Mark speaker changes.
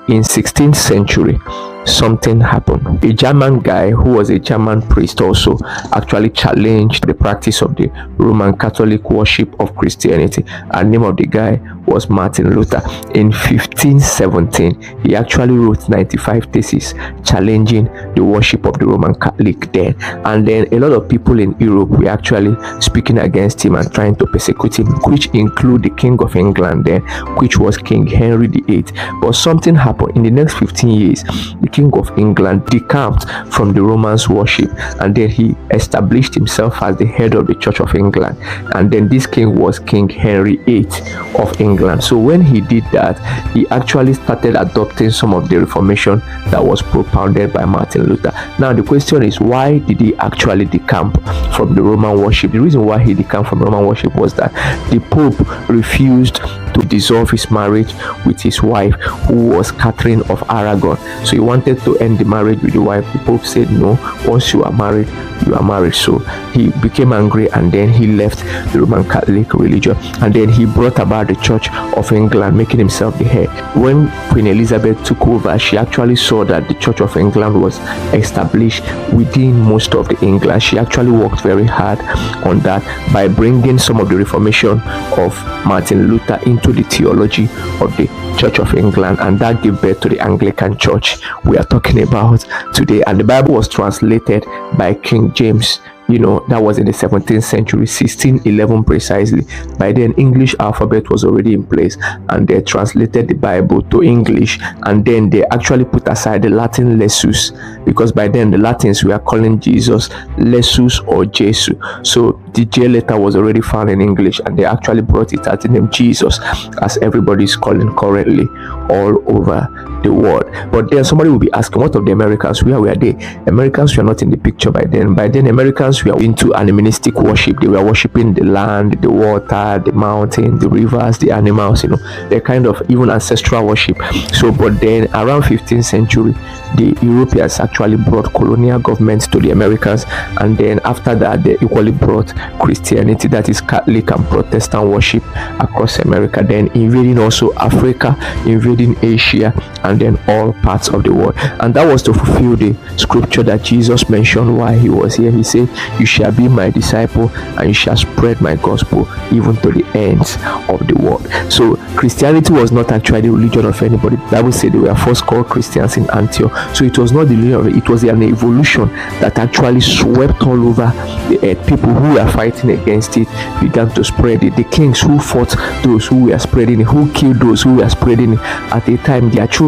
Speaker 1: in 16th century, something happened. A German guy who was a German priest also actually challenged the practice of the Roman Catholic worship of Christianity, and the name of the guy was Martin Luther. In 1517, he actually wrote 95 theses challenging the worship of the Roman Catholic then, and then a lot of people in Europe were actually speaking against him and trying to persecute him, which include the King of England then, which was King Henry VIII. But something happened. In the next 15 years, the King of England decamped from the Romans worship, and then he established himself as the head of the Church of England, and then this king was King Henry VIII of England. So when he did that, he actually started adopting some of the reformation that was propounded by Martin Luther. Now the question is, why did he actually decamp from the Roman worship? The reason why he decamped from Roman worship was that the Pope refused to dissolve his marriage with his wife, who was Catherine of Aragon. So he wanted to end the marriage with the wife. The Pope said, no, once you are married, you are married. So he became angry, and then he left the Roman Catholic religion, and then he brought about the Church of England, making himself the head. When Queen Elizabeth took over, she actually saw that the Church of England was established within most of the England. She actually worked very hard on that by bringing some of the reformation of Martin Luther into the theology of the Church of England, and that gave birth to the Anglican Church we are talking about today. And the Bible was translated by King James. That was in the 17th century, 1611 precisely. By then, English alphabet was already in place, and they translated the Bible to English, and then they actually put aside the Latin Lessus, because by then the Latins were calling Jesus Lessus or Jesus. So the J letter was already found in English, and they actually brought it out the name Jesus, as everybody is calling currently all over the world. But then somebody will be asking, what of the Americans? Where were they? Americans were not in the picture by then. By then, Americans were into animistic worship. They were worshiping the land, the water, the mountain, the rivers, the animals, they're kind of even ancestral worship. So, but then around 15th century, the Europeans actually brought colonial governments to the Americans, and then after that, they equally brought Christianity, that is Catholic and Protestant worship, across America, then invading also Africa, invading Asia, and then all parts of the world. And that was to fulfill the scripture that Jesus mentioned while he was here. He said, you shall be my disciple, and you shall spread my gospel even to the ends of the world. So Christianity was not actually the religion of anybody. The Bible said they were first called Christians in Antioch. So it was not the religion of it. It was an evolution that actually swept all over the earth. People who were fighting against it began to spread it. The kings who fought those who were spreading it, who killed those who were spreading it, at a time their children